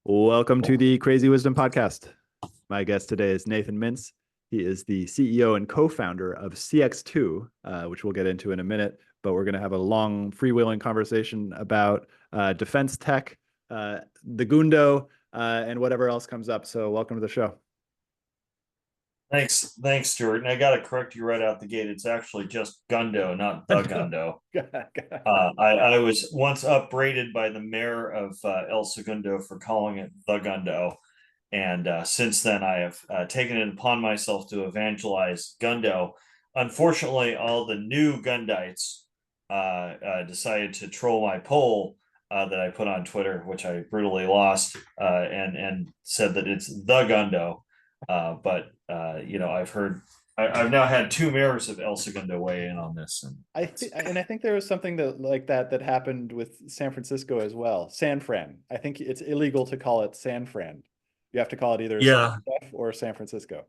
Welcome to the Crazy Wisdom Podcast. My guest today is Nathan Mintz. He is the CEO and co-founder of CX2, which we'll get into in a minute. But we're going to have a long, freewheeling conversation about defense tech, the Gundo, and whatever else comes up. So welcome to the show. Thanks, Stuart. And I got to correct you right out the gate. It's actually just Gundo, not the Gundo. I was once upbraided by the mayor of El Segundo for calling it the Gundo. And since then, I have taken it upon myself to evangelize Gundo. Unfortunately, all the new Gundites decided to troll my poll that I put on Twitter, which I brutally lost, and said that it's the Gundo. But I've now had two mayors of El Segundo weigh in on this, and I think there was something that happened with San Francisco as well. San Fran. I think it's illegal to call it San Fran. You have to call it either yeah, or San Francisco.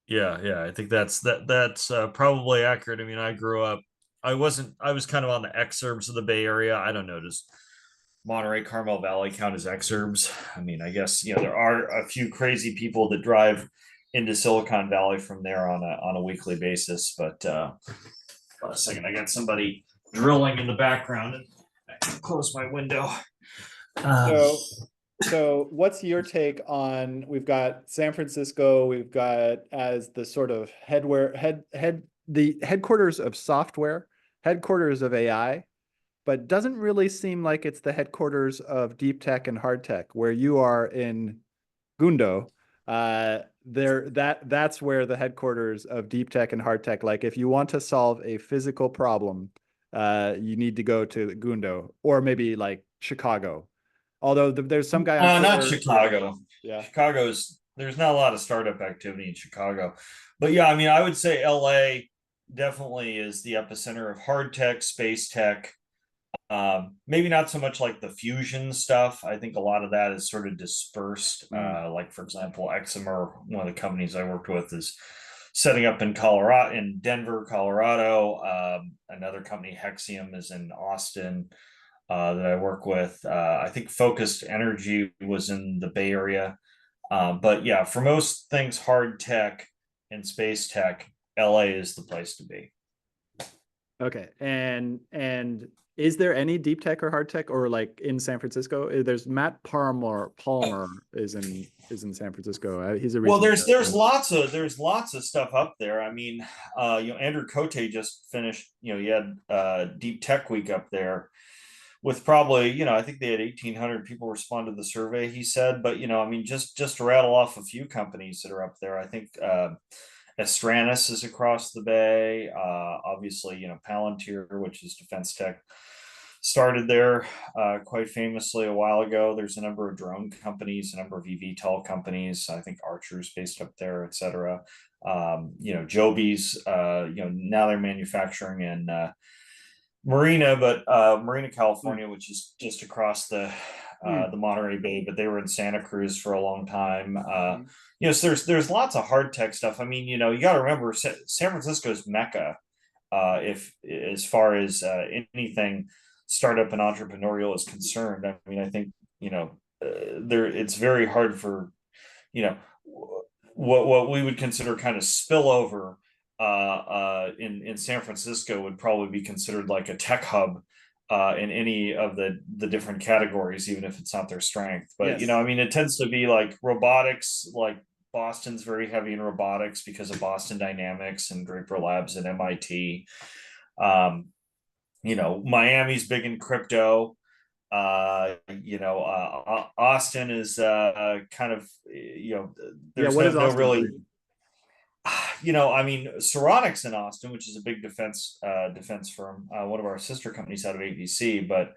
yeah. I think that's probably accurate. I mean, I grew up. I was kind of on the exurbs of the Bay Area. I don't know. Does Monterey Carmel Valley count as exurbs? I mean, I guess there are a few crazy people that drive into Silicon Valley from there on a weekly basis. But a second, I got somebody drilling in the background, and I can close my window. So what's your take on, we've got San Francisco, we've got as the sort of the headquarters of software, headquarters of AI, but doesn't really seem like it's the headquarters of deep tech and hard tech, where you are in Gundo. That's where the headquarters of deep tech and hard tech. Like if you want to solve a physical problem, you need to go to Gundo or maybe like Chicago. Although there's some guy on not Twitter, Chicago. Yeah, There's not a lot of startup activity in Chicago, but yeah, I mean, I would say LA definitely is the epicenter of hard tech, space tech. Maybe not so much like the fusion stuff. I think a lot of that is sort of dispersed. Like for example, Examer, one of the companies I worked with, is setting up in Denver, Colorado. Another company, Hexium, is in Austin. That I work with. I think Focused Energy was in the Bay Area. But yeah, for most things hard tech and space tech, LA is the place to be. Okay. And is there any deep tech or hard tech or like in San Francisco? There's Matt Palmer is in San Francisco. He's a Well, recent there's lots of stuff up there. I mean, Andrew Cote just finished. He had Deep Tech Week up there with probably, I think they had 1,800 people respond to the survey, he said. But, I mean, just to rattle off a few companies that are up there, I think Astranis is across the bay. Obviously, Palantir, which is defense tech, started there quite famously a while ago. There's a number of drone companies, a number of eVTOL companies. I think Archer's based up there, et cetera. Joby's, now they're manufacturing in Marina, California, which is just across the Monterey Bay, but they were in Santa Cruz for a long time. So there's lots of hard tech stuff. I mean, you got to remember San Francisco's mecca, if as far as anything startup and entrepreneurial is concerned. I mean, I think it's very hard for what we would consider kind of spillover in San Francisco would probably be considered like a tech hub in any of the different categories, even if it's not their strength. But Yes. I mean, it tends to be like robotics. Like Boston's very heavy in robotics because of Boston Dynamics and Draper Labs at MIT. Miami's big in crypto. Austin is kind of there's What is no Austin? really. I mean, Saronics in Austin, which is a big defense firm, one of our sister companies out of ABC, but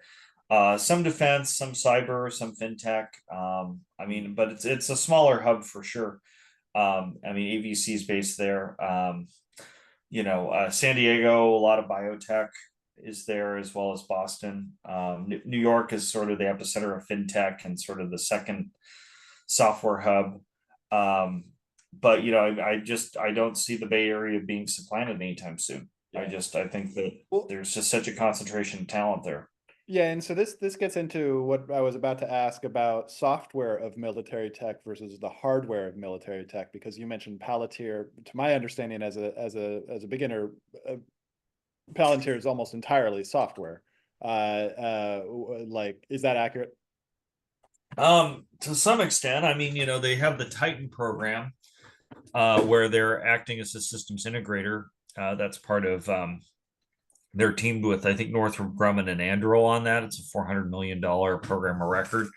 some defense, some cyber, some fintech. I mean, but it's a smaller hub for sure. I mean, ABC is based there. San Diego, a lot of biotech is there, as well as Boston. New York is sort of the epicenter of fintech and sort of the second software hub. But I don't see the Bay Area being supplanted anytime soon. Yeah. I think that there's just such a concentration of talent there. Yeah, and so this gets into what I was about to ask about software of military tech versus the hardware of military tech, because you mentioned Palantir. To my understanding, as a beginner, Palantir is almost entirely software. Like, is that accurate? To some extent, I mean, they have the Titan program, where they're acting as a systems integrator. That's part of they're teamed with, I think, Northrop Grumman and Anduril on that. It's a $400 million program of record.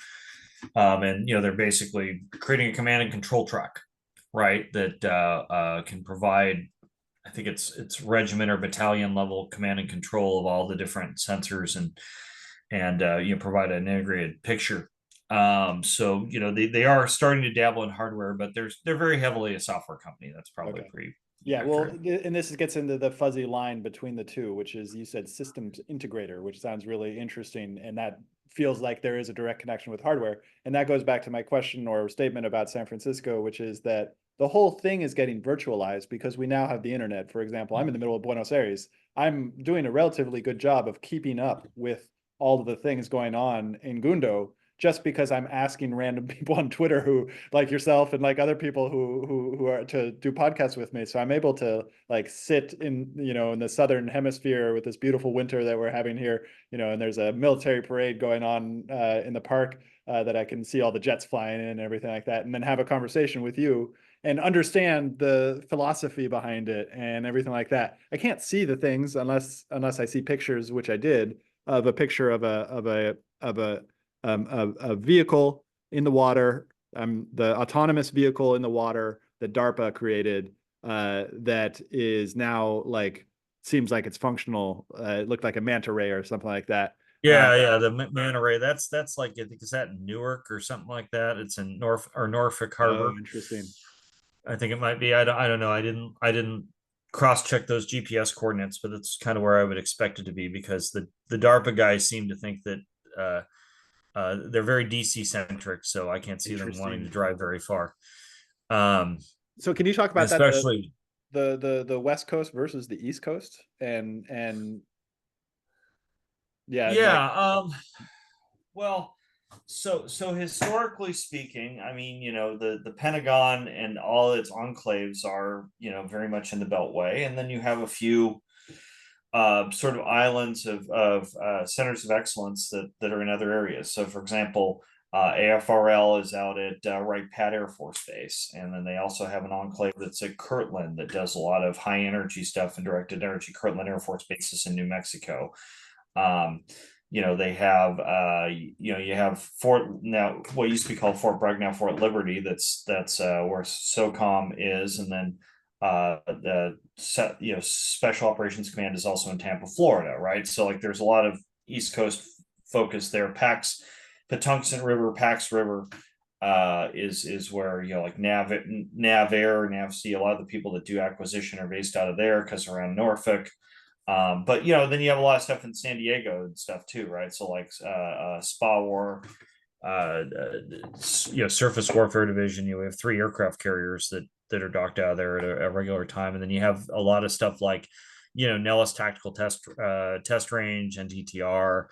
And they're basically creating a command and control track, right? That can provide, I think it's regiment or battalion level command and control of all the different sensors and provide an integrated picture. So they are starting to dabble in hardware, but they're very heavily a software company. That's probably Okay. pretty Yeah, well, accurate. and this gets into the fuzzy line between the two, which is you said systems integrator, which sounds really interesting, and that feels like there is a direct connection with hardware. And that goes back to my question or statement about San Francisco, which is that the whole thing is getting virtualized because we now have the internet. For example, I'm in the middle of Buenos Aires. I'm doing a relatively good job of keeping up with all of the things going on in Gundo just because I'm asking random people on Twitter who like yourself and like other people who are to do podcasts with me. So I'm able to like sit in, in the southern hemisphere with this beautiful winter that we're having here, and there's a military parade going on in the park that I can see all the jets flying in and everything like that, and then have a conversation with you and understand the philosophy behind it and everything like that. I can't see the things unless I see pictures, which I did, of a picture of a vehicle in the water, the autonomous vehicle in the water that DARPA created, that is now like seems like it's functional. It looked like a manta ray or something like that. Yeah, the manta ray. That's like, I think, is that in Newark or something like that? It's in Norfolk Oh, Harbor. interesting. I think it might be. I don't know. I didn't cross check those GPS coordinates, but it's kind of where I would expect it to be because the DARPA guys seem to think that they're very DC centric, so I can't see them wanting to Interesting. drive very far. Um, So can you talk about that, especially, the West Coast versus the East Coast, and yeah, like yeah. Well, so historically speaking, I mean, the Pentagon and all its enclaves are, very much in the Beltway, and then you have a few sort of islands of centers of excellence that are in other areas. So, for example, AFRL is out at Wright-Patt Air Force Base, and then they also have an enclave that's at Kirtland that does a lot of high energy stuff and directed energy. Kirtland Air Force Base is in New Mexico. Um, they have you have Fort, now what used to be called Fort Bragg, now Fort Liberty. That's where SOCOM is, and then the Special Operations Command is also in Tampa, Florida, right? So like there's a lot of East Coast focus there. Patuxent River, Pax River is where like Nav Air, NavC, a lot of the people that do acquisition are based out of there because around Norfolk. But then you have a lot of stuff in San Diego and stuff too, right? So like SPA War, Surface Warfare Division. We have 3 aircraft carriers that are docked out of there at a regular time, and then you have a lot of stuff like Nellis Tactical Test Range and DTR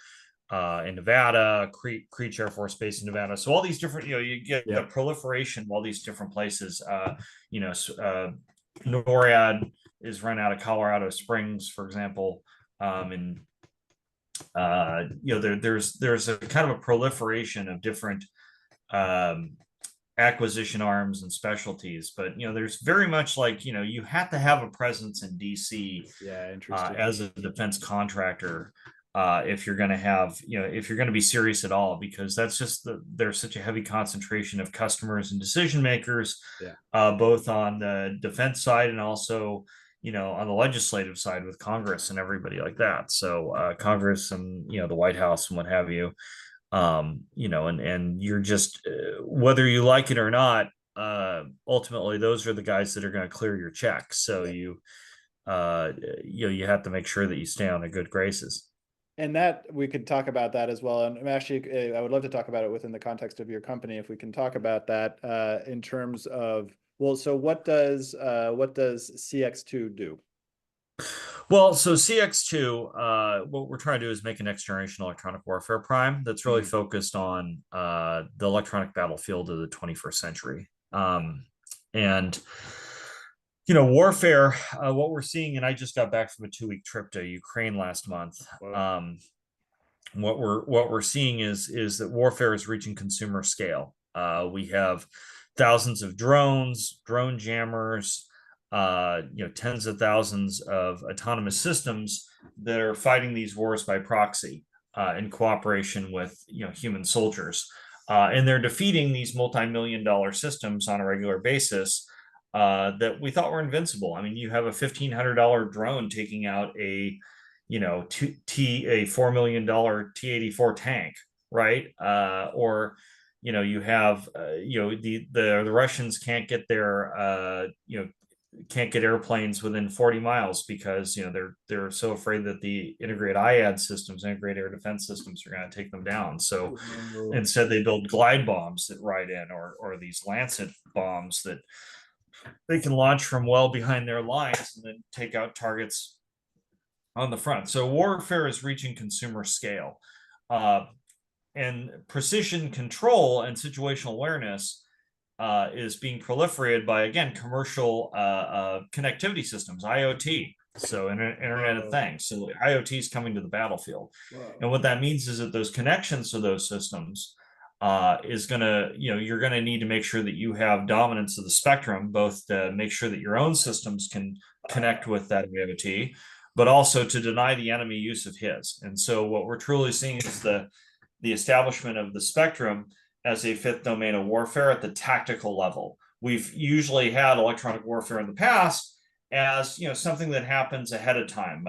in Nevada, Creech Air Force Base in Nevada. So all these different, you get yeah. a proliferation of all these different places. NORAD is run out of Colorado Springs, for example, and there's a kind of a proliferation of different um, acquisition arms and specialties, but there's very much like you have to have a presence in DC Yeah, interesting. as a defense contractor if you're going to have if you're going to be serious at all, because that's just there's such a heavy concentration of customers and decision makers, Yeah. both on the defense side and also on the legislative side with Congress and everybody like that. So Congress and the White House and what have you, and you're just whether you like it or not, ultimately those are the guys that are going to clear your check. So Yeah. you have to make sure that you stay on their good graces. And that we could talk about that as well. And actually, I would love to talk about it within the context of your company, if we can talk about that in terms of, well, so what does CX2 do? Well, so CX2, what we're trying to do is make a next generation electronic warfare prime that's really focused on the electronic battlefield of the 21st century. And warfare. What we're seeing, and I just got back from a 2-week trip to Ukraine last month. Wow. What we're seeing is that warfare is reaching consumer scale. We have thousands of drones, drone jammers, tens of thousands of autonomous systems that are fighting these wars by proxy in cooperation with human soldiers, and they're defeating these multi-million-dollar systems on a regular basis that we thought were invincible. I mean, you have a $1,500 drone taking out a $4 million T-84 tank, right? Or you have the Russians can't get their can't get airplanes within 40 miles because they're so afraid that the integrated IAD systems, integrated air defense systems, are going to take them down. So instead, they build glide bombs that ride in, or these Lancet bombs that they can launch from well behind their lines and then take out targets on the front. So warfare is reaching consumer scale, and precision control and situational awareness is being proliferated by, again, commercial connectivity systems, IoT. So Internet of Things. So IoT is coming to the battlefield. Wow. And what that means is that those connections to those systems is going to, you're going to need to make sure that you have dominance of the spectrum, both to make sure that your own systems can connect with that IoT, but also to deny the enemy use of his. And so what we're truly seeing is the establishment of the spectrum as a fifth domain of warfare at the tactical level. We've usually had electronic warfare in the past as something that happens ahead of time,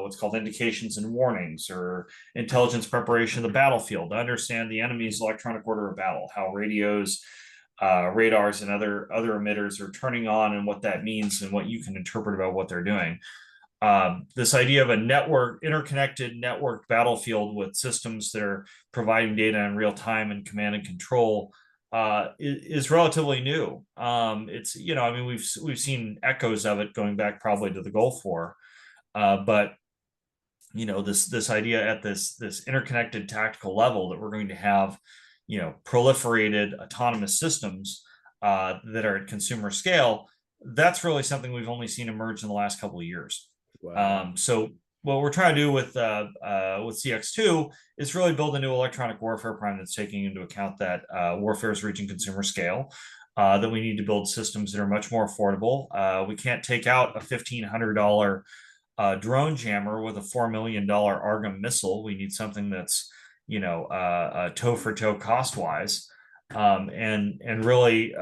what's called indications and warnings, or intelligence preparation of the battlefield, to understand the enemy's electronic order of battle, how radios, radars, and other emitters are turning on, and what that means, and what you can interpret about what they're doing. This idea of a interconnected networked battlefield with systems that are providing data in real time and command and control is relatively new. It's we've seen echoes of it going back probably to the Gulf War, but this idea at this interconnected tactical level that we're going to have proliferated autonomous systems that are at consumer scale. That's really something we've only seen emerge in the last couple of years. Wow. So what we're trying to do with CX2 is really build a new electronic warfare prime that's taking into account that warfare is reaching consumer scale, that we need to build systems that are much more affordable. We can't take out a $1,500 drone jammer with a $4 million AARGM missile. We need something that's toe for toe cost wise, and really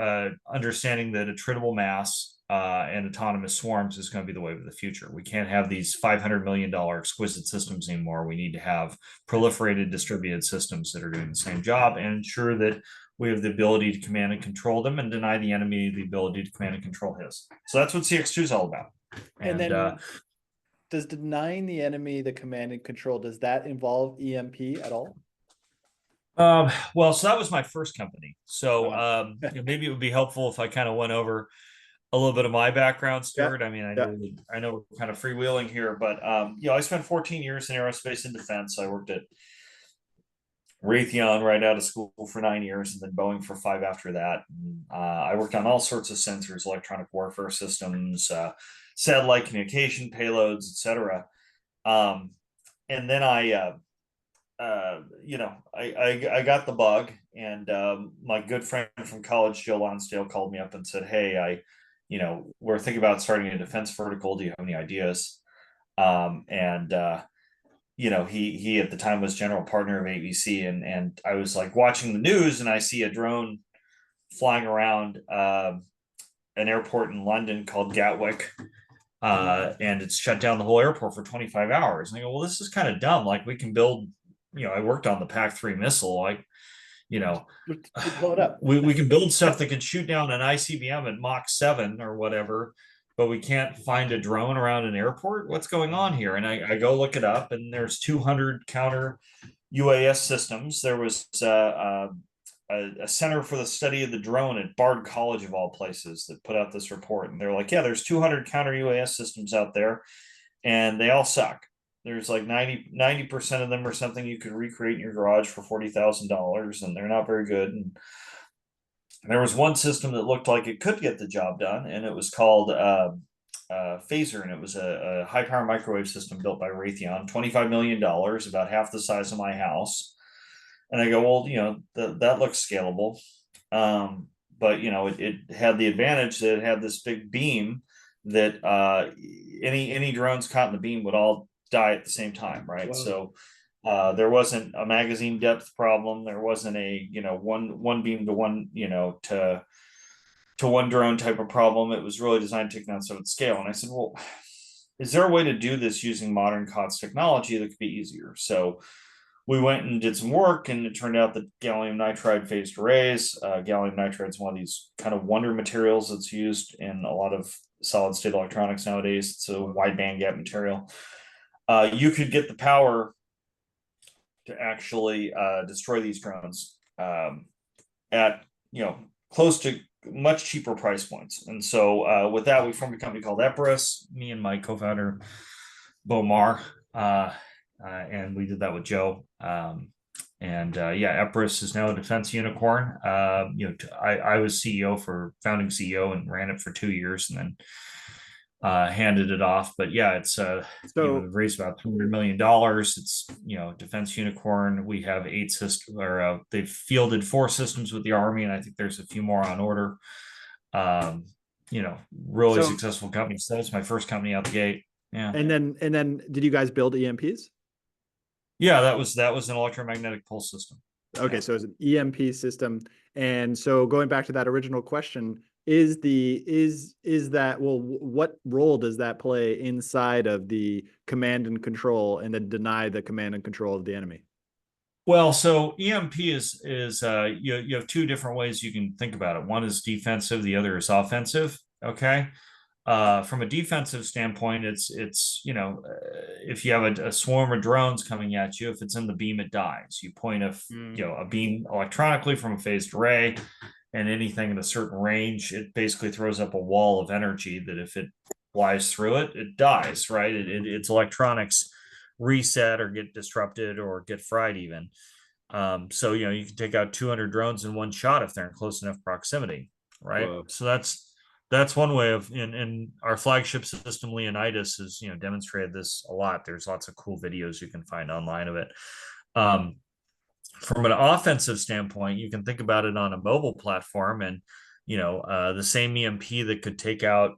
understanding that attritable mass and autonomous swarms is going to be the wave of the future. We can't have these $500 million exquisite systems anymore. We need to have proliferated distributed systems that are doing the same job, and ensure that we have the ability to command and control them, and deny the enemy the ability to command and control his. So that's what CX2 is all about. And then does denying the enemy the command and control, does that involve EMP at all? Well, so that was my first company. So maybe it would be helpful if I kind of went over a little bit of my background, Stuart. I mean, I know we're kind of freewheeling here, but I spent 14 years in aerospace and defense. I worked at Raytheon right out of school for 9 years, and then Boeing for 5 after that. I worked on all sorts of sensors, electronic warfare systems, satellite communication payloads, etc. And then I got the bug, and my good friend from college, Joe Lonsdale, called me up and said, "Hey, we're thinking about starting a defense vertical. Do you have any ideas?" He at the time was general partner of ABC, and I was like watching the news, and I see a drone flying around an airport in London called Gatwick, and it's shut down the whole airport for 25 hours. And I go, well, this is kind of dumb. Like, we can build, I worked on the PAC-3 missile, blow it up. We can build stuff that can shoot down an ICBM at Mach 7 or whatever, but we can't find a drone around an airport. What's going on here? And I go look it up, and there's 200 counter UAS systems. There was a center for the study of the drone at Bard College, of all places, that put out this report. And they're like, yeah, there's 200 counter UAS systems out there. and they all suck. There's like 90% of them or something you could recreate in your garage for $40,000, and they're not very good. And there was one system that looked like it could get the job done, and it was called Phaser, and it was a high power microwave system built by Raytheon, $25 million, about half the size of my house. And I go, well, that looks scalable. But it had the advantage that it had this big beam that any drones caught in the beam would all die at the same time, right? Whoa. So there wasn't a magazine depth problem. There wasn't a one beam to one to one drone type of problem. It was really designed to take down so at scale. And I said, well, is there a way to do this using modern COTS technology that could be easier? So we went and did some work, and it turned out that gallium nitride phased arrays. Gallium nitride is one of these kind of wonder materials that's used in a lot of solid state electronics nowadays. It's a wide band gap material. You could get the power to actually destroy these drones at close to much cheaper price points. And so with that, we formed a company called Epirus, me and my co-founder Bo Mar, and we did that with Joe. Epirus is now a defense unicorn. I was founding CEO, and ran it for 2 years, and then handed it off. But yeah, it's we've raised about $200 million. It's defense unicorn. We have 8 systems, or they've fielded 4 systems with the Army, and I think there's a few more on order. Really successful company. So that's my first company out the gate. Yeah. And then did you guys build EMPs? Yeah, that was an electromagnetic pulse system. Okay, yeah. So it's an EMP system. And so going back to that original question, what role does that play inside of the command and control, and then deny the command and control of the enemy? Well, so EMP is you have 2 different ways you can think about it. One is defensive, the other is offensive. Okay. From a defensive standpoint, it's if you have a swarm of drones coming at you, if it's in the beam, it dies. You point a beam electronically from a phased array, and anything at a certain range, it basically throws up a wall of energy that if it flies through it, it dies, right? Its electronics reset or get disrupted or get fried even. So you can take out 200 drones in one shot if they're in close enough proximity, right? Whoa. So that's one way of, in our flagship system, Leonidas, has demonstrated this a lot. There's lots of cool videos you can find online of it. From an offensive standpoint, you can think about it on a mobile platform, and the same EMP that could take out,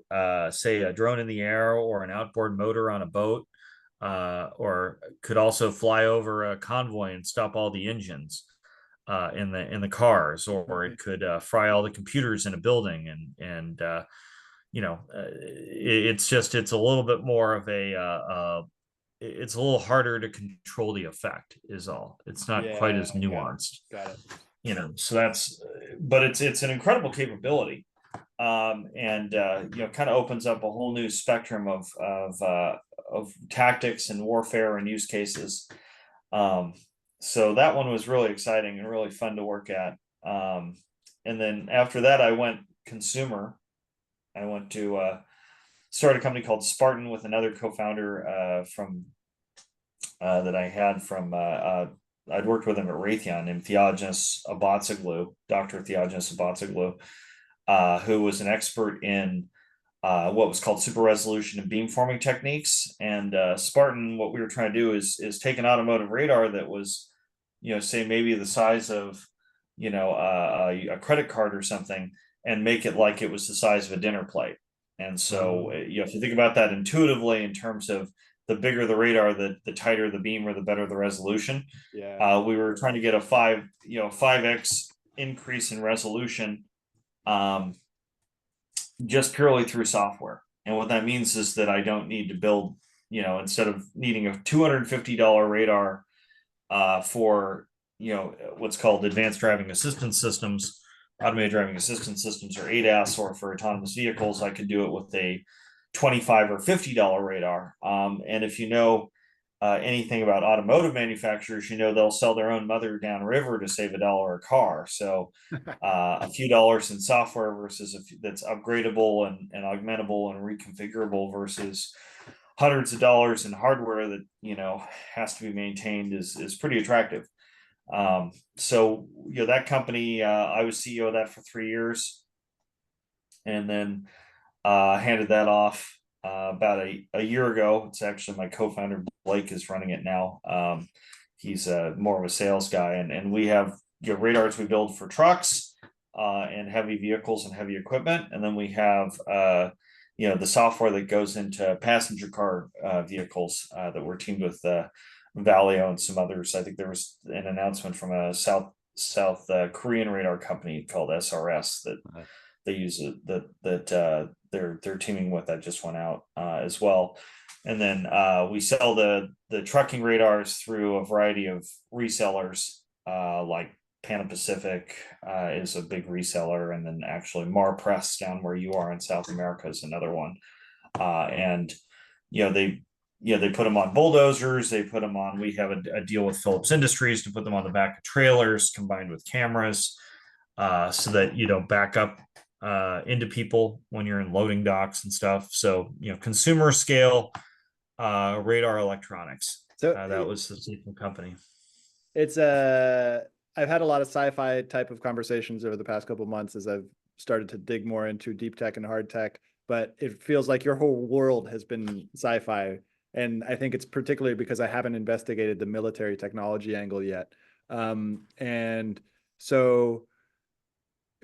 say, a drone in the air or an outboard motor on a boat, or could also fly over a convoy and stop all the engines in the cars, or it could fry all the computers in a building, and it's a little bit more of it's a little harder to control the effect is all. It's not quite as nuanced. Got it. So but it's an incredible capability. Kind of opens up a whole new spectrum of tactics and warfare and use cases. So that one was really exciting and really fun to work at. And then after that, I went consumer. I went to start a company called Spartan with another co-founder that I had from I'd worked with him at Raytheon, named Dr. Theogenes Abatzoglou, who was an expert in what was called super resolution and beamforming techniques. And Spartan, what we were trying to do is take an automotive radar that was, say maybe the size of, a credit card or something, and make it like it was the size of a dinner plate. And so, if you think about that intuitively in terms of the bigger the radar, the tighter the beam, or the better the resolution. Yeah. We were trying to get a 5x increase in resolution, just purely through software. And what that means is that I don't need to build, instead of needing a $250 radar for, what's called advanced driving assistance systems, automated driving assistance systems, or ADAS, or for autonomous vehicles, I could do it with a $25 or $50 radar. And if anything about automotive manufacturers, they'll sell their own mother downriver to save $1 a car. So a few dollars in software versus that's upgradable and augmentable and reconfigurable versus hundreds of dollars in hardware that, you know, has to be maintained is pretty attractive. So, you know, that company, I was CEO of that for 3 years, and then handed that off about a year ago. It's actually my co-founder Blake is running it now. He's more of a sales guy, and we have, you know, radars we build for trucks and heavy vehicles and heavy equipment, and then we have you know, the software that goes into passenger car vehicles that we're teamed with Valeo and some others. I think there was an announcement from a South Korean radar company called SRS that they use it, that they're teaming with, that just went out as well. And then we sell the trucking radars through a variety of resellers, like Pan Pacific is a big reseller, and then actually Marpress down where you are in South America is another one. And you know, they put them on bulldozers. They put them on. We have a deal with Phillips Industries to put them on the back of trailers combined with cameras, so that you don't back up into people when you're in loading docks and stuff. So, you know, consumer scale radar electronics. So that was the Segundo company. It's I've had a lot of sci-fi type of conversations over the past couple of months as I've started to dig more into deep tech and hard tech, but it feels like your whole world has been sci-fi. And I think it's particularly because I haven't investigated the military technology angle yet. And so,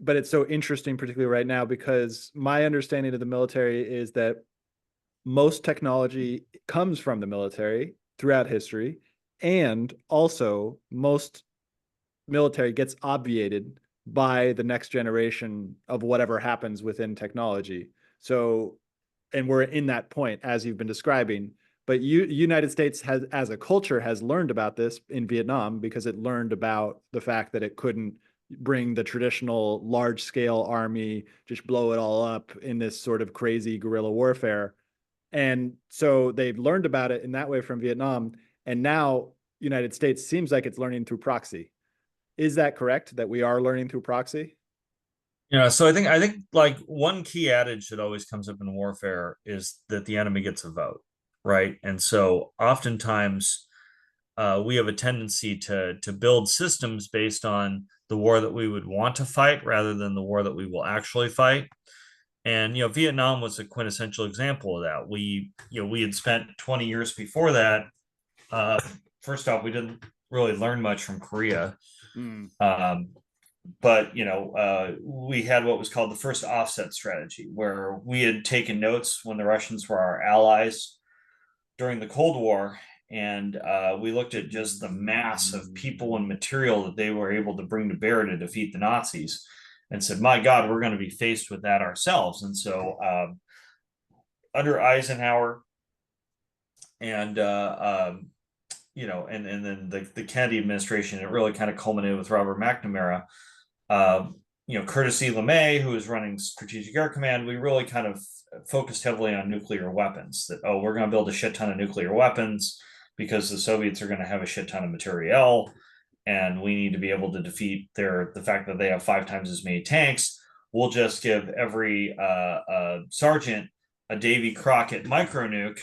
but it's so interesting, particularly right now, because my understanding of the military is that most technology comes from the military throughout history. And also most military gets obviated by the next generation of whatever happens within technology. So, and we're in that point as you've been describing, but United States has, as a culture, has learned about this in Vietnam because it learned about the fact that it couldn't bring the traditional large scale army, just blow it all up in this sort of crazy guerrilla warfare. And so they've learned about it in that way from Vietnam. And now United States seems like it's learning through proxy. Is that correct, that we are learning through proxy? Yeah, so I think like one key adage that always comes up in warfare is that the enemy gets a vote, right? And so oftentimes we have a tendency to build systems based on the war that we would want to fight rather than the war that we will actually fight. And you know, Vietnam was a quintessential example of that. We had spent 20 years before that. First off, we didn't really learn much from Korea. But you know, we had what was called the first offset strategy, where we had taken notes when the Russians were our allies during the Cold War, and we looked at just the mass of people and material that they were able to bring to bear to defeat the Nazis, and said, "My God, we're going to be faced with that ourselves." And so, under Eisenhower, and you know, and then the Kennedy administration, it really kind of culminated with Robert McNamara. You know, Curtis E. LeMay, who was running Strategic Air Command, we really kind of focused heavily on nuclear weapons. That, oh, we're going to build a shit ton of nuclear weapons because the Soviets are going to have a shit ton of materiel, and we need to be able to defeat the fact that they have 5 times as many tanks. We'll just give every sergeant a Davy Crockett micro nuke,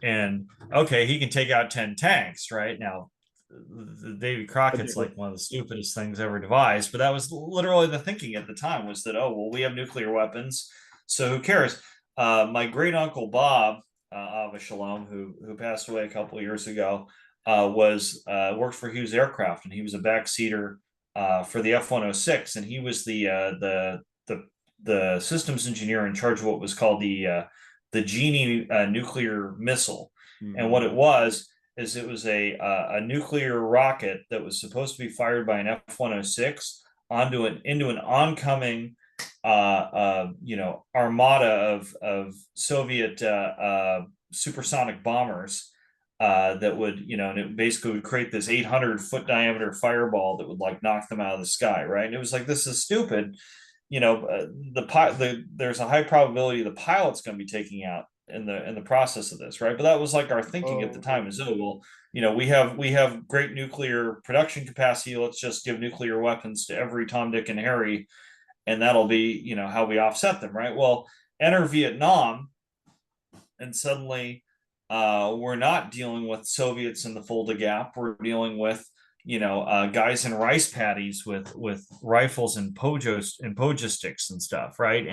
and okay, he can take out 10 tanks, right? Now, the Davy Crockett's like one of the stupidest things ever devised, but that was literally the thinking at the time, was that, oh, well, we have nuclear weapons, so who cares? My great uncle Bob Avashalom, who passed away a couple of years ago, worked for Hughes Aircraft, and he was a backseater for the F-106, and he was the systems engineer in charge of what was called the Genie nuclear missile. And what it was is it was a nuclear rocket that was supposed to be fired by an F-106 into an oncoming you know, armada of Soviet supersonic bombers that would, you know, and it basically would create this 800-foot diameter fireball that would like knock them out of the sky, right? And it was like, this is stupid, you know. There's a high probability the pilot's going to be taking out in the process of this, right? But that was like our thinking at the time, is, oh, well, you know, we have great nuclear production capacity, let's just give nuclear weapons to every Tom, Dick, and Harry, and that'll be, you know, how we offset them, right? Well, enter Vietnam, and suddenly We're not dealing with Soviets in the Fulda Gap. We're dealing with, guys in rice paddies with rifles and pojo sticks and stuff, right?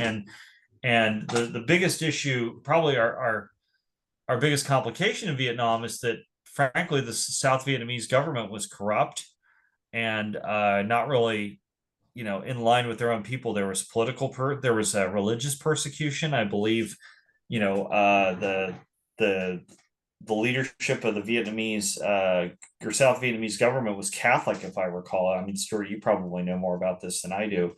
And the biggest issue, probably our biggest complication in Vietnam, is that frankly the South Vietnamese government was corrupt and not really, in line with their own people. There was there was religious persecution, I believe. The the leadership of the Vietnamese or South Vietnamese government was Catholic, if I recall. I mean, Stuart, you probably know more about this than I do.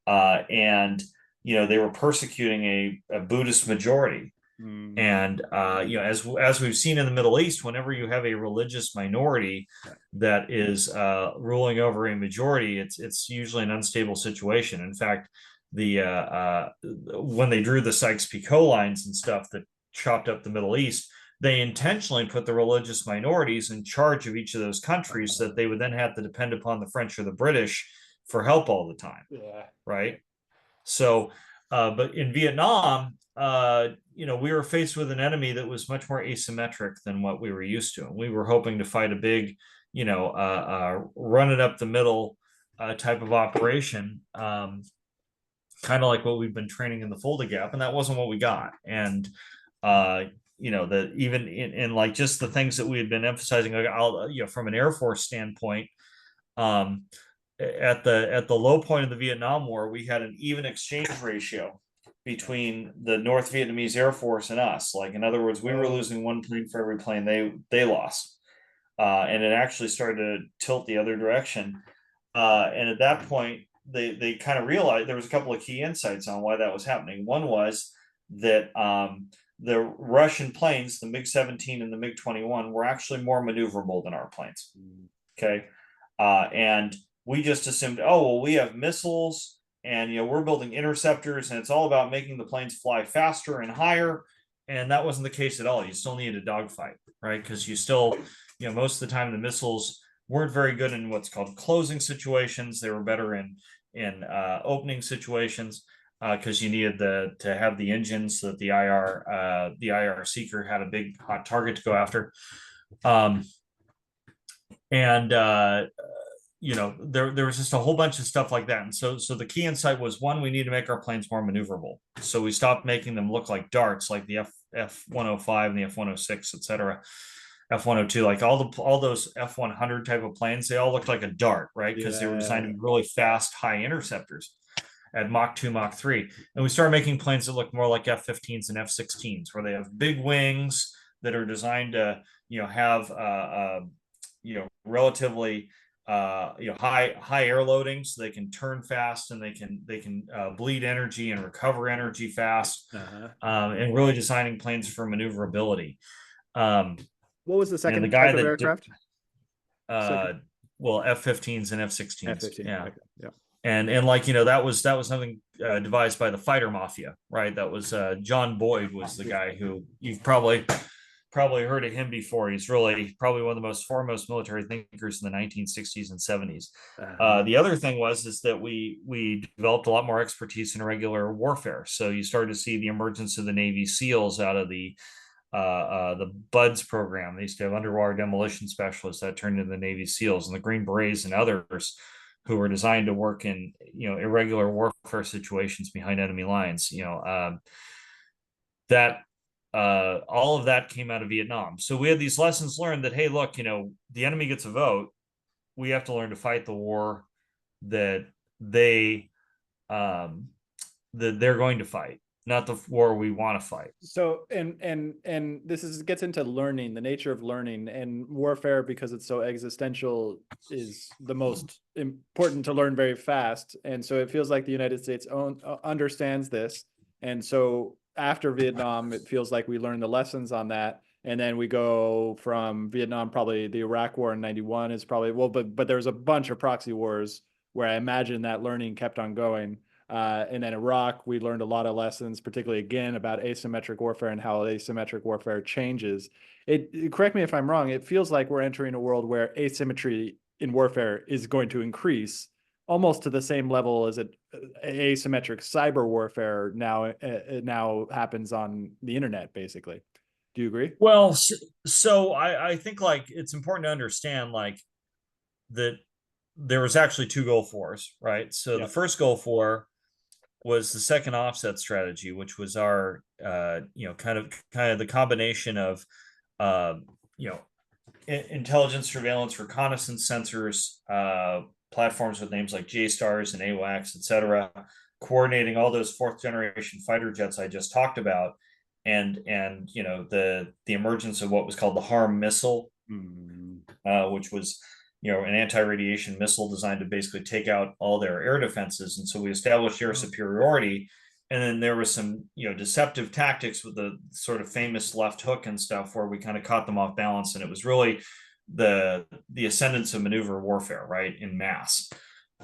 And they were persecuting a Buddhist majority. And as we've seen in the Middle East, whenever you have a religious minority that is ruling over a majority, it's usually an unstable situation. In fact, when they drew the Sykes-Picot lines and stuff that chopped up the Middle East, they intentionally put the religious minorities in charge of each of those countries, so that they would then have to depend upon the French or the British for help all the time. Yeah. Right. So, but in Vietnam, we were faced with an enemy that was much more asymmetric than what we were used to. And we were hoping to fight a big, run it up the middle type of operation, kind of like what we've been training in the Fulda Gap, and that wasn't what we got. And that even in like just the things that we had been emphasizing, like, from an Air Force standpoint, at the low point of the Vietnam War, we had an even exchange ratio between the North Vietnamese Air Force and us. Like, in other words, we were losing one plane for every plane they lost, and it actually started to tilt the other direction. And at that point, they kind of realized there was a couple of key insights on why that was happening. One was that the Russian planes, the MiG-17 and the MiG-21, were actually more maneuverable than our planes. Okay, and we just assumed, oh, well, we have missiles and, we're building interceptors and it's all about making the planes fly faster and higher. And that wasn't the case at all. You still needed a dogfight, right? Because you still, most of the time the missiles weren't very good in what's called closing situations. They were better in opening situations, because you needed to have the engines so that the IR seeker had a big hot target to go after. There was just a whole bunch of stuff like that. And so the key insight was, one, we need to make our planes more maneuverable. So we stopped making them look like darts, like the F-105 and the F-106, et cetera. F-102, like all those F-100 type of planes, they all looked like a dart, right? Because they were designed to be really fast, high interceptors at Mach 2, Mach 3. And we started making planes that look more like F-15s and F-16s, where they have big wings that are designed to, have, relatively high air loading, so they can turn fast and they can bleed energy and recover energy fast, and really designing planes for maneuverability. What was the second type of aircraft? Well, F-15s and F-16s. F-15. Yeah. Okay. Yeah. And that was something devised by the fighter mafia, right? That was John Boyd was the guy who you've probably heard of him before. He's really probably one of the most foremost military thinkers in the 1960s and 70s. The other thing is that we developed a lot more expertise in irregular warfare. So you started to see the emergence of the Navy SEALs out of the BUDS program. They used to have underwater demolition specialists that turned into the Navy SEALs, and the Green Berets and others who were designed to work in irregular warfare situations behind enemy lines. That all of that came out of Vietnam. So we had these lessons learned that, hey, look, the enemy gets a vote. We have to learn to fight the war that they're going to fight, not the war we want to fight. So, and this gets into learning, the nature of learning, and warfare, because it's so existential, is the most important to learn very fast. And so it feels like the United States understands this. And so after Vietnam, it feels like we learned the lessons on that. And then we go from Vietnam, probably the Iraq War in 91 is probably, but there's a bunch of proxy wars where I imagine that learning kept on going. And then Iraq, we learned a lot of lessons, particularly again about asymmetric warfare and how asymmetric warfare changes. Correct me if I'm wrong, it feels like we're entering a world where asymmetry in warfare is going to increase almost to the same level as asymmetric cyber warfare now happens on the internet, basically. Do you agree? Well, so I think like it's important to understand like that there was actually two Gulf Wars, right? So the first Gulf War was the second offset strategy, which was our kind of the combination of uh, you know intelligence, surveillance, reconnaissance sensors, platforms with names like JSTARS and AWACS, etc., coordinating all those fourth generation fighter jets I just talked about, and the emergence of what was called the HARM missile, which was an anti-radiation missile designed to basically take out all their air defenses. And so we established air superiority. And then there was some deceptive tactics with the sort of famous left hook and stuff where we kind of caught them off balance. And it was really the ascendance of maneuver warfare, right, in mass.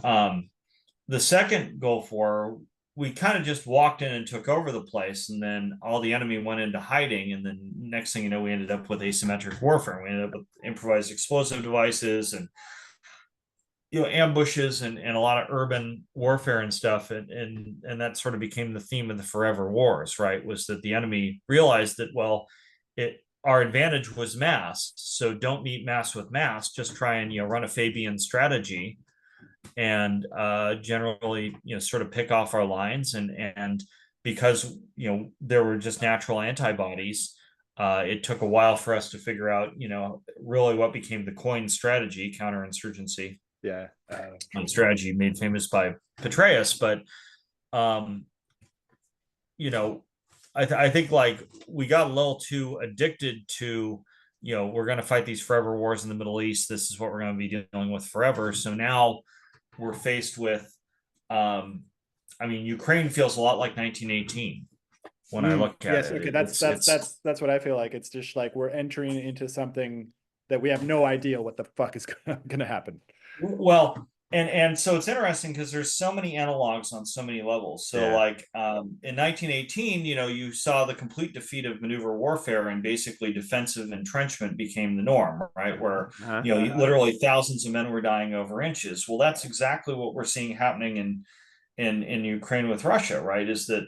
The second Gulf War, we kind of just walked in and took over the place, and then all the enemy went into hiding, and then next thing you know, we ended up with asymmetric warfare. We ended up with improvised explosive devices and ambushes and a lot of urban warfare and stuff, and that sort of became the theme of the forever wars, right? Was that the enemy realized that, well, our advantage was mass, so don't meet mass with mass, just try and run a Fabian strategy and generally sort of pick off our lines, and because there were just natural antibodies, it took a while for us to figure out really what became the coin strategy, counterinsurgency strategy made famous by Petraeus. But I think like we got a little too addicted to we're going to fight these forever wars in the Middle East, this is what we're going to be dealing with forever. So now we're faced with Ukraine feels a lot like 1918 when I look at it. Okay, that's what I feel like. It's just like we're entering into something that we have no idea what the fuck is gonna happen. Well, and so it's interesting because there's so many analogs on so many levels. So like in 1918, you saw the complete defeat of maneuver warfare, and basically defensive entrenchment became the norm, right? Where literally thousands of men were dying over inches. Well, that's exactly what we're seeing happening in Ukraine with Russia, right? Is that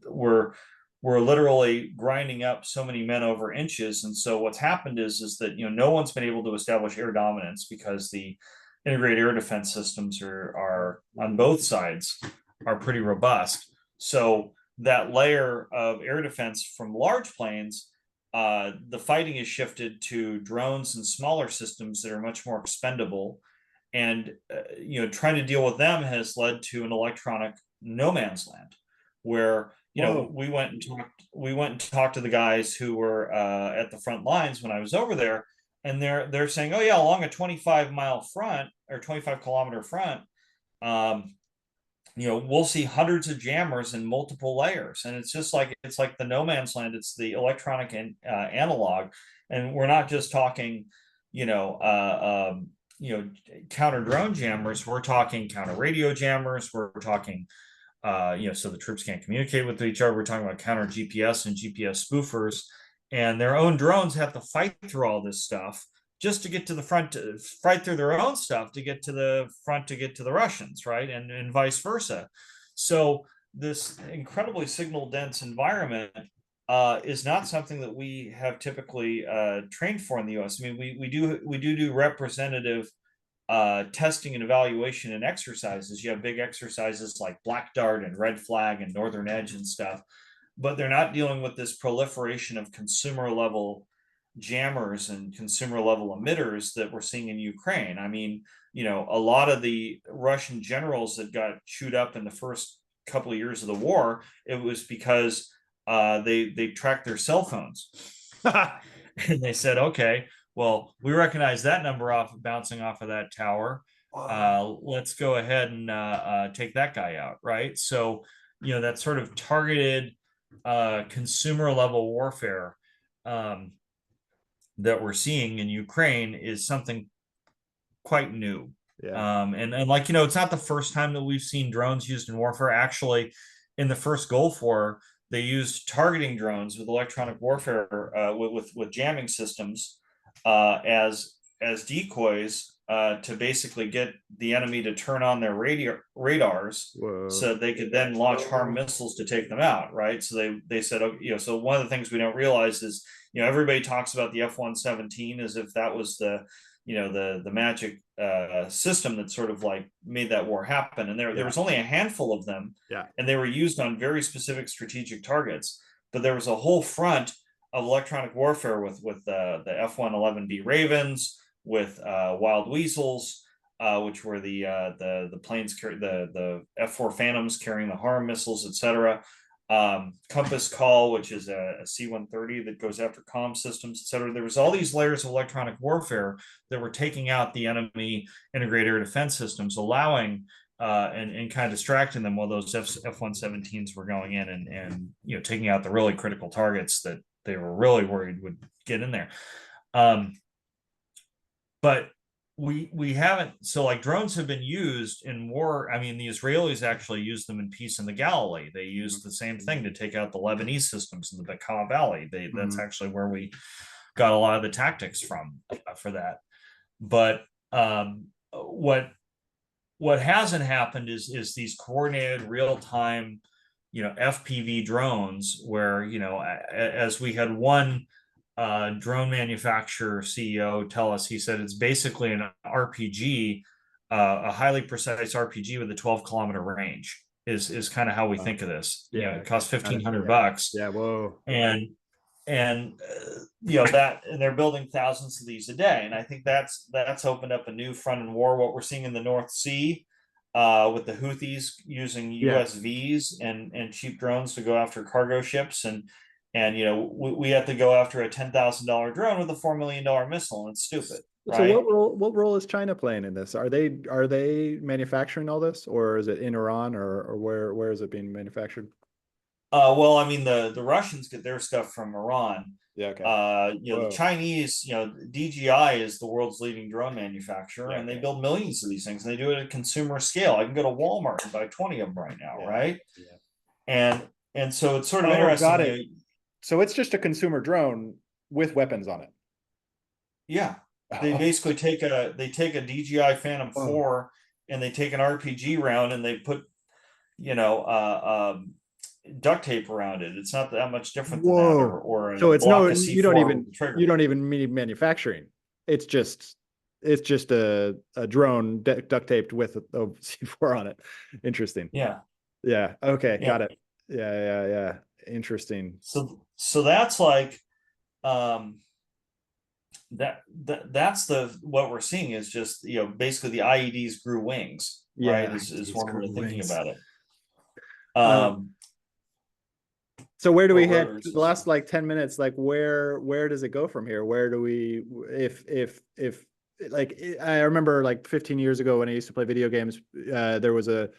we're literally grinding up so many men over inches. And so what's happened is that no one's been able to establish air dominance because the integrated air defense systems are on both sides are pretty robust. So that layer of air defense from large planes, the fighting is shifted to drones and smaller systems that are much more expendable. And trying to deal with them has led to an electronic no man's land, where we went and talked to the guys who were at the front lines when I was over there. And they're saying, oh yeah, along a 25-mile front or 25-kilometer front, we'll see hundreds of jammers in multiple layers, and it's like the no man's land. It's the electronic and analog, and we're not just talking, counter drone jammers. We're talking counter radio jammers. We're talking, so the troops can't communicate with each other. We're talking about counter GPS and GPS spoofers. And their own drones have to fight through all this stuff just to get to the front, to fight through their own stuff to get to the front, to get to the Russians, right? And vice versa. So this incredibly signal dense environment is not something that we have typically trained for in the U.S. I mean, we do representative testing and evaluation and exercises. You have big exercises like Black Dart and Red Flag and Northern Edge and stuff, but they're not dealing with this proliferation of consumer level jammers and consumer level emitters that we're seeing in Ukraine. I mean, a lot of the Russian generals that got chewed up in the first couple of years of the war, it was because they tracked their cell phones. And they said, okay, well, we recognize that number bouncing off of that tower. Let's go ahead and take that guy out, right? So, that sort of targeted consumer level warfare that we're seeing in Ukraine is something quite new. And like, it's not the first time that we've seen drones used in warfare. Actually, in the first Gulf War, they used targeting drones with electronic warfare with jamming systems as decoys to basically get the enemy to turn on their radars. Whoa. So they could then launch HARM missiles to take them out, right? So they said, so one of the things we don't realize is everybody talks about the F-117 as if that was the magic system that sort of like made that war happen. And there was only a handful of them, Yeah. and they were used on very specific strategic targets. But there was a whole front of electronic warfare with the F-111B Ravens, with Wild Weasels, which were the planes the F-4 Phantoms carrying the HARM missiles, etc. Compass Call, which is a C-130 that goes after comm systems, etc. There was all these layers of electronic warfare that were taking out the enemy integrated air defense systems, allowing and kind of distracting them while those F-117s were going in and taking out the really critical targets that they were really worried would get in there. But we haven't, so like drones have been used in war. I mean, the Israelis actually used them in peace in the Galilee. They used the same thing to take out the Lebanese systems in the Bekaa Valley. That's actually where we got a lot of the tactics from for that. But what hasn't happened is these coordinated real-time FPV drones where as we had one drone manufacturer CEO tell us, he said it's basically an RPG, a highly precise RPG with a 12-kilometer range is kind of how we think of this. It costs $1,500. Yeah, whoa. And that, and they're building thousands of these a day, and I think that's opened up a new front in war. What we're seeing in the North Sea with the Houthis using USVs and cheap drones to go after cargo ships, and we have to go after a $10,000 drone with a $4 million missile, and it's stupid. Right? So what role is China playing in this? Are they manufacturing all this, or is it in Iran, or where is it being manufactured? Well, I mean, the Russians get their stuff from Iran. Yeah, okay. The Chinese, DJI is the world's leading drone manufacturer, and they build millions of these things, and they do it at consumer scale. I can go to Walmart and buy 20 of them right now, right? Yeah. And so it's sort of interesting. Got it. So it's just a consumer drone with weapons on it. Yeah. They basically take a DJI Phantom 4 and they take an RPG round and they put, duct tape around it. It's not that much different than that, or so it's you don't even need manufacturing. It's just a drone duct taped with a C4 on it. Interesting. Yeah. Okay. Yeah. Got it. Yeah. Interesting. So that's like that's what we're seeing is just basically the IEDs grew wings, right? Is one way of thinking about it. So where do we head? The last 10 minutes, where does it go from here? Where do we, if I remember 15 years ago when I used to play video games, there was a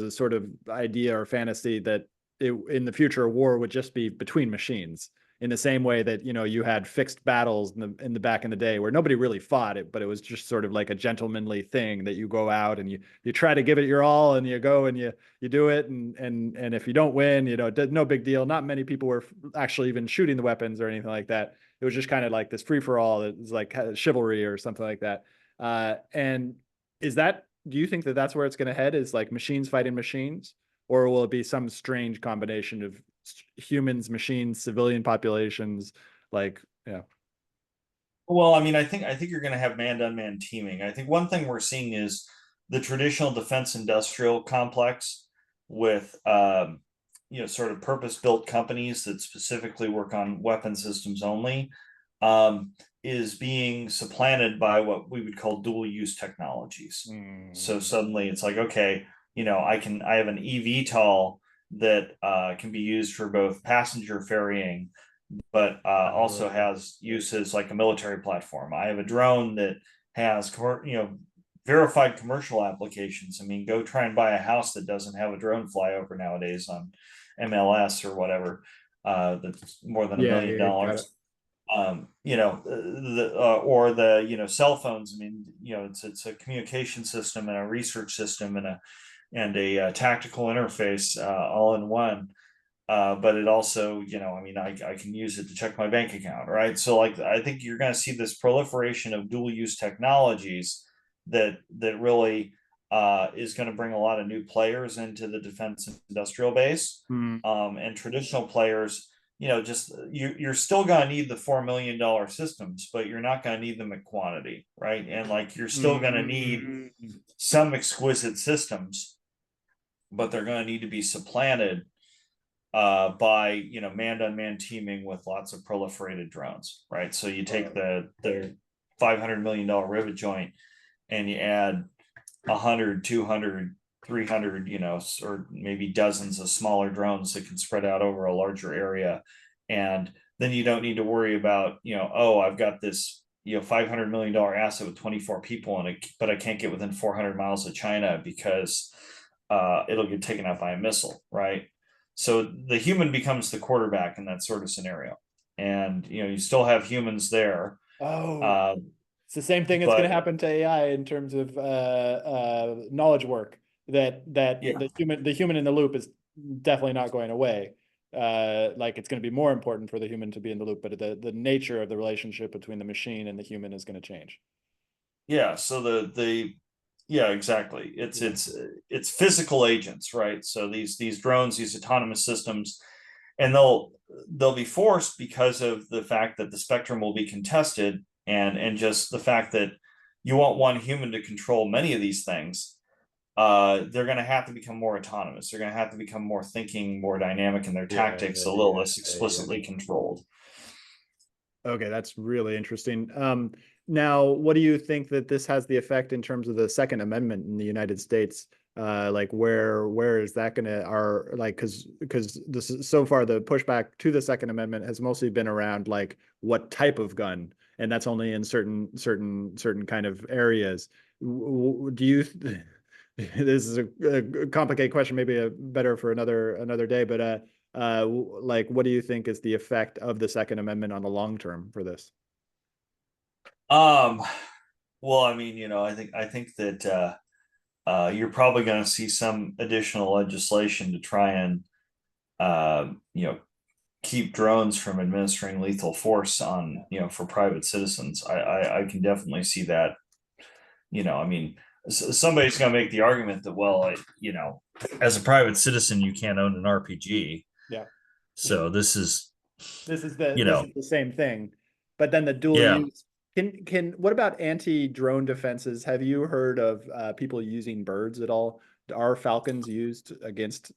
sort of idea or fantasy that in the future, a war would just be between machines, in the same way that, you had fixed battles in the back in the day where nobody really fought it, but it was just sort of like a gentlemanly thing that you go out and you try to give it your all, and you go and you do it. And if you don't win, no big deal. Not many people were actually even shooting the weapons or anything like that. It was just kind of like this free for all. It was like chivalry or something like that. And do you think that that's where it's going to head, is like machines fighting machines? Or will it be some strange combination of humans, machines, civilian populations? Well, I mean, I think you're going to have man-to-man teaming. I think one thing we're seeing is the traditional defense industrial complex with sort of purpose-built companies that specifically work on weapon systems only, is being supplanted by what we would call dual-use technologies. So suddenly it's like, okay, I have an eVTOL that can be used for both passenger ferrying, but also has uses like a military platform. I have a drone that has verified commercial applications. I mean, go try and buy a house that doesn't have a drone flyover nowadays on MLS or whatever. That's more than $1 million. Or the cell phones. I mean, it's a communication system and a research system and a tactical interface all in one. But it also, I can use it to check my bank account, right? So I think you're going to see this proliferation of dual use technologies that really is going to bring a lot of new players into the defense industrial base. And traditional players just you're still going to need the $4 million systems, but you're not going to need them in quantity, right? And like you're still going to need some exquisite systems, but they're going to need to be supplanted by man-to-man teaming with lots of proliferated drones, right? So you take the $500 million rivet joint and you add 100, 200, 300, or maybe dozens of smaller drones that can spread out over a larger area. And then you don't need to worry about, oh, I've got this, $500 million asset with 24 people in it, but I can't get within 400 miles of China because it'll get taken out by a missile, right? So the human becomes the quarterback in that sort of scenario. And, you still have humans there. It's the same thing that's going to happen to AI in terms of knowledge work. That the human in the loop is definitely not going away. Like it's going to be more important for the human to be in the loop, but the nature of the relationship between the machine and the human is going to change. Yeah. So yeah, exactly. It's physical agents, right? So these drones, these autonomous systems, and they'll be forced because of the fact that the spectrum will be contested, and just the fact that you want one human to control many of these things. They're going to have to become more autonomous. They're going to have to become more thinking, more dynamic in their tactics, a little less explicitly controlled. Okay, that's really interesting. Now, what do you think that this has the effect in terms of the Second Amendment in the United States? Like where is that going to because this is so far the pushback to the Second Amendment has mostly been around like what type of gun, and that's only in certain kind of areas. Do you? This is a complicated question, maybe better for another day. But like, what do you think is the effect of the Second Amendment on the long term for this? Well, I mean, I think that you're probably going to see some additional legislation to try and keep drones from administering lethal force on for private citizens. I can definitely see that. I mean, somebody's going to make the argument that, well, as a private citizen, you can't own an RPG. Yeah. So this is the same thing, but then the dual use. What about anti-drone defenses? Have you heard of people using birds at all? Are falcons used against?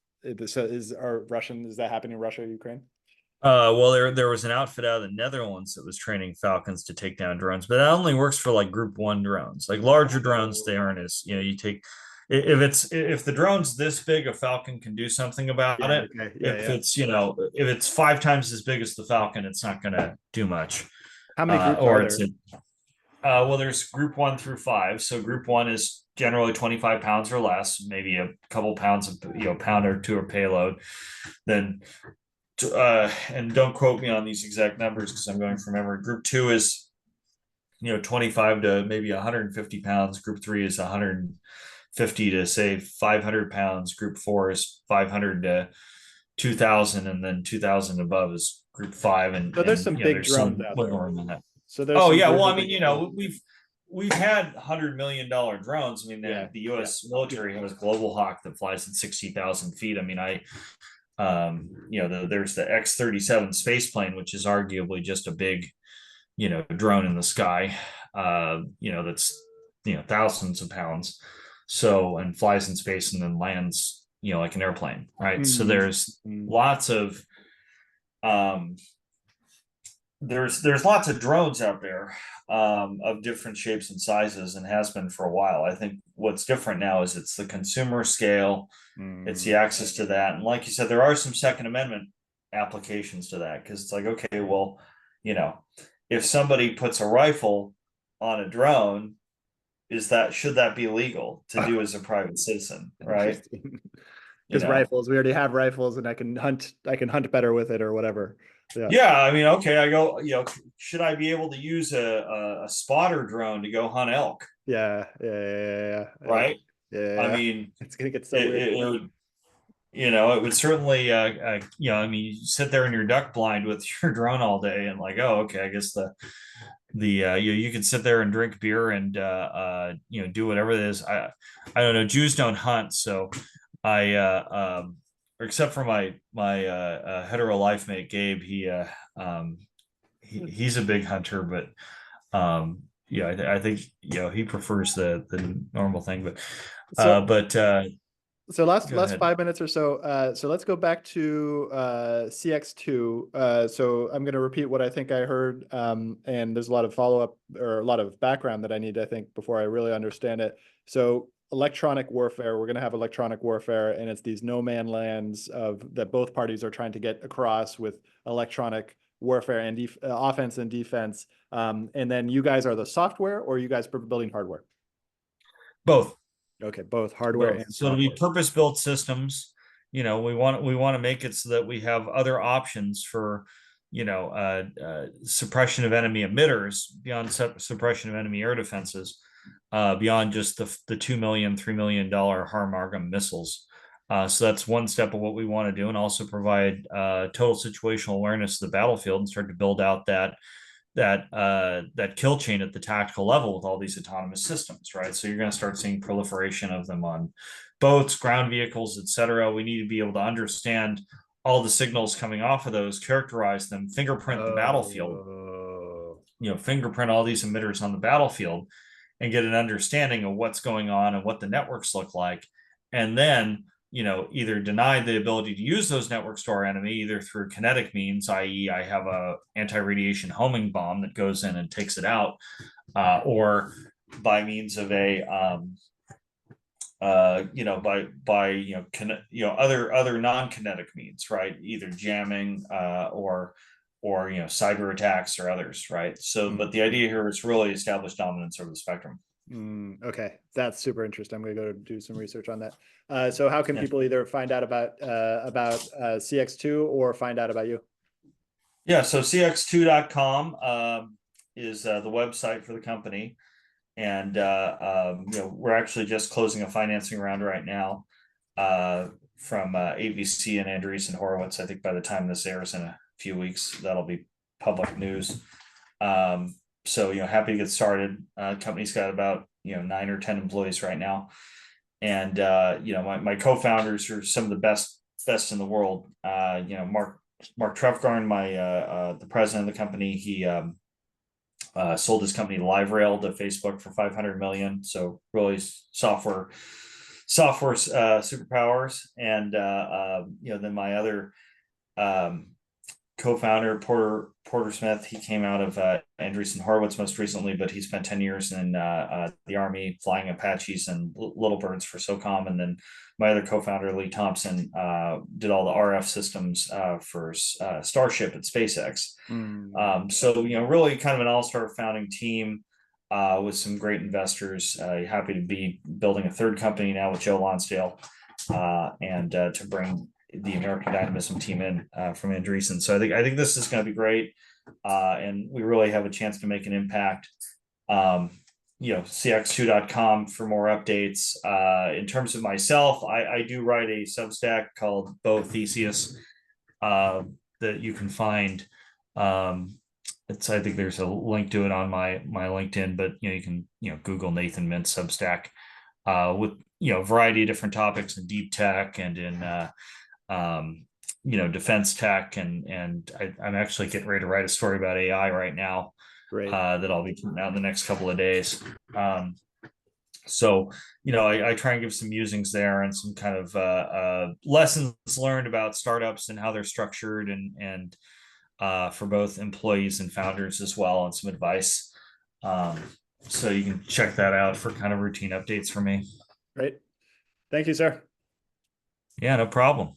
So is that happening in Russia or Ukraine? Well, there was an outfit out of the Netherlands that was training falcons to take down drones, but that only works for like Group 1 drones. Like larger drones, they aren't as you take. If the drone's this big, a falcon can do something about it. Okay. If it's 5 times as big as the falcon, it's not going to do much. How many groups are there? Well, there's Group 1 through 5. So Group 1 is generally 25 pounds or less, maybe a couple pounds of pound or two of payload. Then and don't quote me on these exact numbers because I'm going from memory. Group 2 is 25 to maybe 150 pounds. Group 3 is 150 to say 500 pounds. Group 4 is 500 to 2,000, and then 2,000 above is Group 5. And so there's some big drones out there. So there's well, I mean, we've had $100 million drones. I mean, the U.S. military has Global Hawk that flies at 60,000 feet. I mean, there's the X-37 space plane, which is arguably just a big, drone in the sky, that's, thousands of pounds. So, and flies in space and then lands, like an airplane, right? So there's lots of, there's lots of drones out there, of different shapes and sizes, and has been for a while. I think what's different now is it's the consumer scale, it's the access to that, and like you said, there are some Second Amendment applications to that, because it's like, okay, well, if somebody puts a rifle on a drone, should that be illegal to do as a private citizen, right? Because rifles, we already have rifles, and I can hunt better with it or whatever. Yeah, I mean, okay, I go, should I be able to use a spotter drone to go hunt elk? Yeah. Right? Yeah. I mean, it's gonna get so weird. It would certainly, I mean, you sit there in your duck blind with your drone all day, and like, oh, okay, I guess you can sit there and drink beer and do whatever it is. I don't know. Jews don't hunt, so I or except for my hetero life mate Gabe, he's a big hunter, but yeah, I think he prefers the normal thing, but So but so last go last ahead. 5 minutes or so. So let's go back to CX2. So I'm going to repeat what I think I heard, and there's a lot of follow up or a lot of background that I need, I think, before I really understand it. So electronic warfare, we're going to have electronic warfare, and it's these no man lands of that both parties are trying to get across with electronic warfare and offense and defense. And then you guys are the software, or you guys building hardware? Both. Okay, both hardware Both. and So it'll be software. purpose-built systems. We want to make it so that we have other options for, suppression of enemy emitters beyond suppression of enemy air defenses, beyond just the $2 million, $3 million HARMARGA missiles. So that's one step of what we want to do, and also provide total situational awareness of the battlefield and start to build out that kill chain at the tactical level with all these autonomous systems, right? So you're going to start seeing proliferation of them on boats, ground vehicles, etc. We need to be able to understand all the signals coming off of those, characterize them, fingerprint the battlefield, Oh, fingerprint all these emitters on the battlefield, and get an understanding of what's going on and what the networks look like, and then either deny the ability to use those networks to our enemy, either through kinetic means, i.e., I have a anti-radiation homing bomb that goes in and takes it out, or by means of a other non-kinetic means, right? Either jamming, or cyber attacks or others, right? So, but the idea here is really establish dominance over the spectrum. Okay, that's super interesting. I'm going to go do some research on that. So how can Yeah. people either find out about CX2 or find out about you? Yeah, so cx2.com is the website for the company. And we're actually just closing a financing round right now from AVC and Andreessen Horowitz. I think by the time this airs in a few weeks, that'll be public news. So happy to get started. Company's got about 9 or 10 employees right now, and my co-founders are some of the best in the world. Mark Trefgarn, the president of the company, he sold his company LiveRail to Facebook for 500 million. So really software superpowers. And then my other co-founder, Porter Smith, he came out of Andreessen Horowitz most recently, but he spent 10 years in the Army flying Apaches and Little Birds for SOCOM. And then my other co-founder, Lee Thompson, did all the RF systems for Starship at SpaceX. So really kind of an all-star founding team with some great investors. Happy to be building a third company now with Joe Lonsdale, and to bring the American Dynamism team in from Andreessen. So I think this is going to be great, and we really have a chance to make an impact. cx2.com for more updates. In terms of myself, I do write a Substack called Bo Theseus that you can find. I think there's a link to it on my LinkedIn, but you can Google Nathan Mintz Substack with a variety of different topics in deep tech and in defense tech, and I'm actually getting ready to write a story about AI right now. Great. That I'll be putting out in the next couple of days. So I try and give some musings there and some kind of lessons learned about startups and how they're structured, and for both employees and founders as well, and some advice. So you can check that out for kind of routine updates for me. Great. Thank you, sir. Yeah, no problem.